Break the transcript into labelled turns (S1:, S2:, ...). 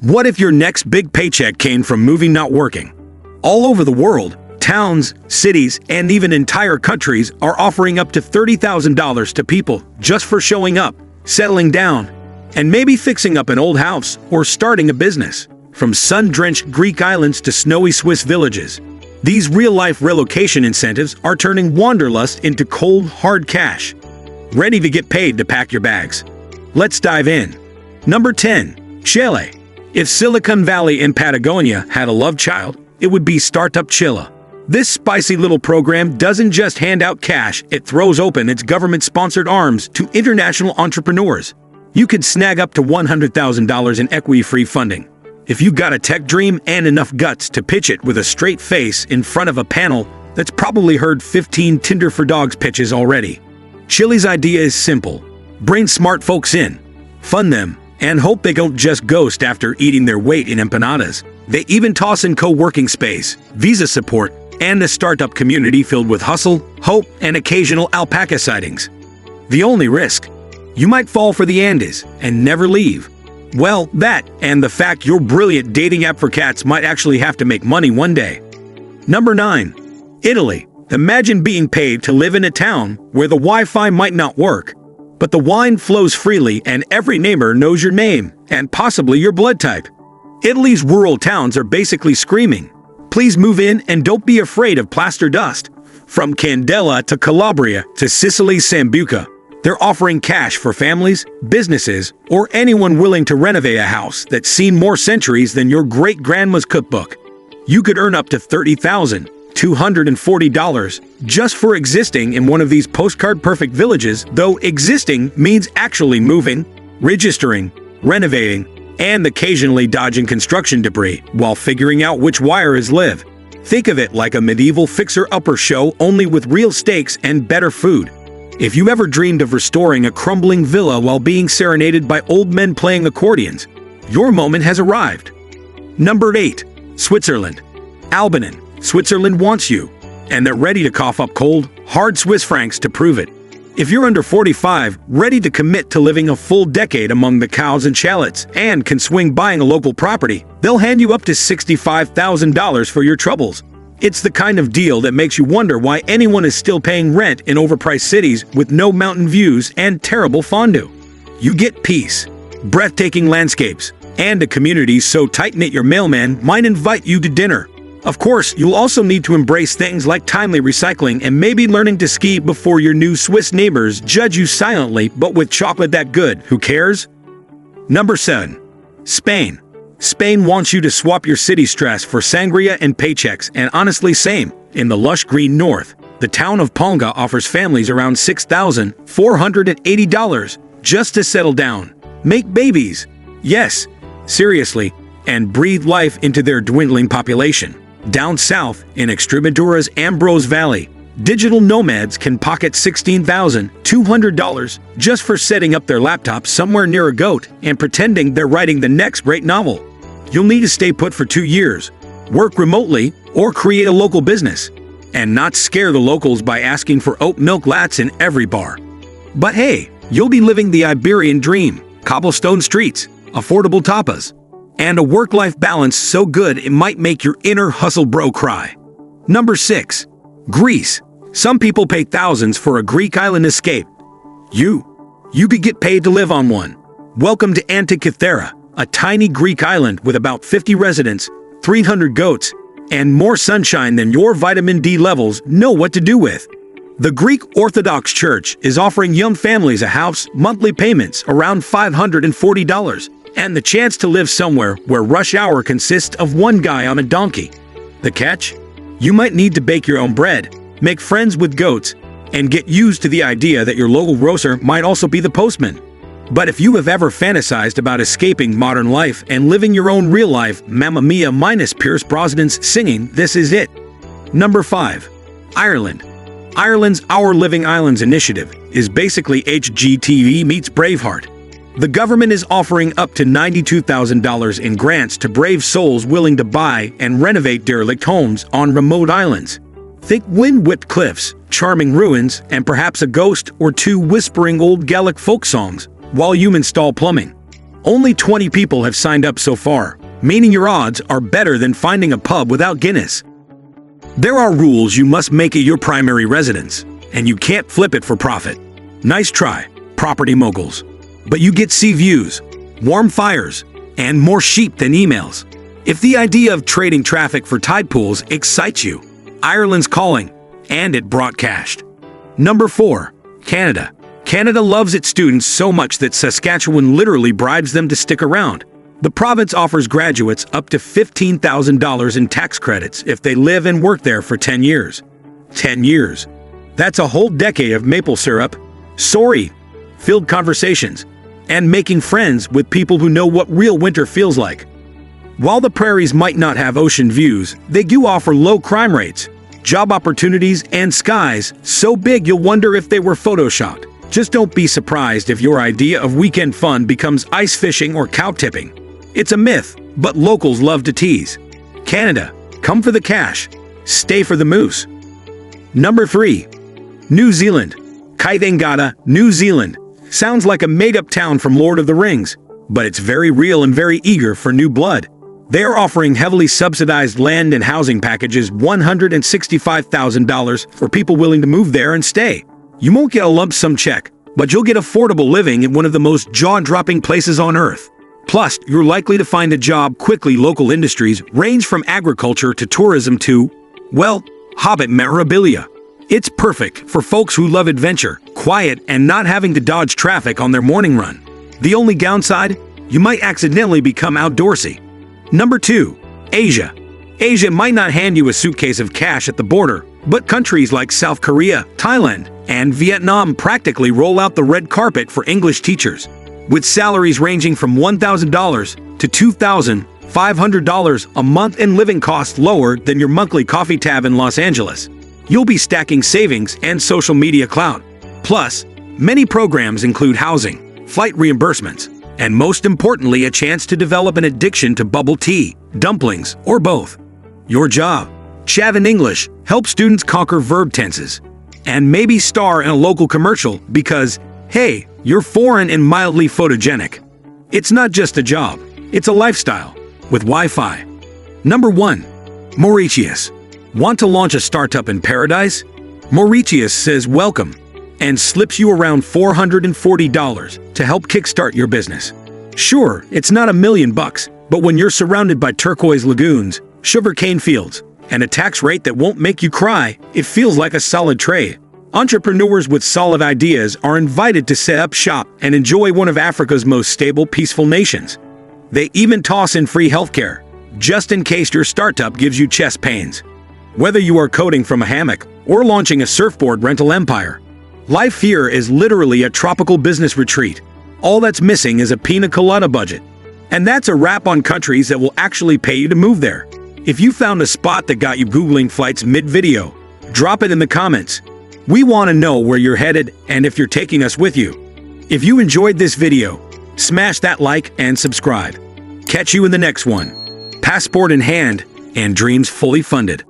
S1: What if your next big paycheck came from moving, not working? All over the world, towns, cities, and even entire countries are offering up to $30,000 to people just for showing up, settling down, and maybe fixing up an old house or starting a business. From sun-drenched Greek islands to snowy Swiss villages, these real-life relocation incentives are turning wanderlust into cold, hard cash. Ready to get paid to pack your bags? Let's dive in. Number 10. Chile. If Silicon Valley in Patagonia had a love child, it would be Startup Chile. This spicy little program doesn't just hand out cash, it throws open its government-sponsored arms to international entrepreneurs. You could snag up to $100,000 in equity-free funding. If you got a tech dream and enough guts to pitch it with a straight face in front of a panel that's probably heard 15 Tinder for Dogs pitches already. Chile's idea is simple. Bring smart folks in, fund them, and hope they don't just ghost after eating their weight in empanadas. They even toss in co-working space, visa support, and a startup community filled with hustle, hope, and occasional alpaca sightings. The only risk? You might fall for the Andes and never leave. Well, that, and the fact your brilliant dating app for cats might actually have to make money one day. Number 9. Italy. Imagine being paid to live in a town where the Wi-Fi might not work, but the wine flows freely and every neighbor knows your name and possibly your blood type. Italy's rural towns are basically screaming, "Please move in and don't be afraid of plaster dust." From Candela to Calabria to Sicily's Sambuca, they're offering cash for families, businesses, or anyone willing to renovate a house that's seen more centuries than your great-grandma's cookbook. You could earn up to $30,240 just for existing in one of these postcard-perfect villages, though existing means actually moving, registering, renovating, and occasionally dodging construction debris while figuring out which wire is live. Think of it like a medieval fixer-upper show, only with real stakes and better food. If you ever dreamed of restoring a crumbling villa while being serenaded by old men playing accordions, your moment has arrived. Number 8. Switzerland. Albanin. Switzerland wants you, and they're ready to cough up cold, hard Swiss francs to prove it. If you're under 45, ready to commit to living a full decade among the cows and chalets, and can swing buying a local property, they'll hand you up to $65,000 for your troubles. It's the kind of deal that makes you wonder why anyone is still paying rent in overpriced cities with no mountain views and terrible fondue. You get peace, breathtaking landscapes, and a community so tight-knit your mailman might invite you to dinner. Of course, you'll also need to embrace things like timely recycling and maybe learning to ski before your new Swiss neighbors judge you silently, but with chocolate that good, who cares? Number 7. Spain. Spain wants you to swap your city stress for sangria and paychecks, and honestly same. In the lush green north, the town of Palma offers families around $6,480 just to settle down, make babies, yes, seriously, and breathe life into their dwindling population. Down south, in Extremadura's Ambrose Valley, digital nomads can pocket $16,200 just for setting up their laptop somewhere near a goat and pretending they're writing the next great novel. You'll need to stay put for 2 years, work remotely, or create a local business, and not scare the locals by asking for oat milk lattes in every bar. But hey, you'll be living the Iberian dream: cobblestone streets, affordable tapas, and a work-life balance so good it might make your inner hustle bro cry. Number 6. Greece. Some people pay thousands for a Greek island escape. You could get paid to live on one. Welcome to Antikythera, a tiny Greek island with about 50 residents, 300 goats, and more sunshine than your vitamin D levels know what to do with. The Greek Orthodox Church is offering young families a house, monthly payments around $540, and the chance to live somewhere where rush hour consists of one guy on a donkey. The catch? You might need to bake your own bread, make friends with goats, and get used to the idea that your local grocer might also be the postman. But if you have ever fantasized about escaping modern life and living your own real life, Mamma Mia minus Pierce Brosnan's singing, this is it. Number 5. Ireland. Ireland's Our Living Islands initiative is basically HGTV meets Braveheart. The government is offering up to $92,000 in grants to brave souls willing to buy and renovate derelict homes on remote islands. Think wind-whipped cliffs, charming ruins, and perhaps a ghost or two whispering old Gaelic folk songs while you install plumbing. Only 20 people have signed up so far, meaning your odds are better than finding a pub without Guinness. There are rules you must make it your primary residence, and you can't flip it for profit. Nice try, property moguls. But you get sea views, warm fires, and more sheep than emails. If the idea of trading traffic for tide pools excites you, Ireland's calling, and it brought cash. Number 4. Canada. Canada loves its students so much that Saskatchewan literally bribes them to stick around. The province offers graduates up to $15,000 in tax credits if they live and work there for 10 years. 10 years. That's a whole decade of maple syrup, filled conversations, and making friends with people who know what real winter feels like. While the prairies might not have ocean views, they do offer low crime rates, job opportunities, and skies so big you'll wonder if they were photoshopped. Just don't be surprised if your idea of weekend fun becomes ice fishing or cow tipping. It's a myth, but locals love to tease. Canada, come for the cash, stay for the moose. Number 3. New Zealand. Kaithengata, New Zealand. Sounds like a made-up town from Lord of the Rings, but it's very real and very eager for new blood. They are offering heavily subsidized land and housing packages, $165,000 for people willing to move there and stay. You won't get a lump sum check, but you'll get affordable living in one of the most jaw-dropping places on earth. Plus, you're likely to find a job quickly. Local industries range from agriculture to tourism to, well, hobbit memorabilia. It's perfect for folks who love adventure, quiet, and not having to dodge traffic on their morning run. The only downside? You might accidentally become outdoorsy. Number 2. Asia. Asia might not hand you a suitcase of cash at the border, but countries like South Korea, Thailand, and Vietnam practically roll out the red carpet for English teachers. With salaries ranging from $1,000 to $2,500 a month and living costs lower than your monthly coffee tab in Los Angeles, you'll be stacking savings and social media clout. Plus, many programs include housing, flight reimbursements, and most importantly, a chance to develop an addiction to bubble tea, dumplings, or both. Your job: chat in English, help students conquer verb tenses, and maybe star in a local commercial because, hey, you're foreign and mildly photogenic. It's not just a job, it's a lifestyle with Wi-Fi. Number 1. Mauritius. Want to launch a startup in paradise? Mauritius says welcome and slips you around $440 to help kickstart your business. Sure, it's not $1 million, but when you're surrounded by turquoise lagoons, sugarcane fields, and a tax rate that won't make you cry, it feels like a solid trade. Entrepreneurs with solid ideas are invited to set up shop and enjoy one of Africa's most stable, peaceful nations. They even toss in free healthcare, just in case your startup gives you chest pains. Whether you are coding from a hammock or launching a surfboard rental empire, life here is literally a tropical business retreat. All that's missing is a pina colada budget. And that's a wrap on countries that will actually pay you to move there. If you found a spot that got you Googling flights mid-video, drop it in the comments. We want to know where you're headed and if you're taking us with you. If you enjoyed this video, smash that like and subscribe. Catch you in the next one. Passport in hand and dreams fully funded.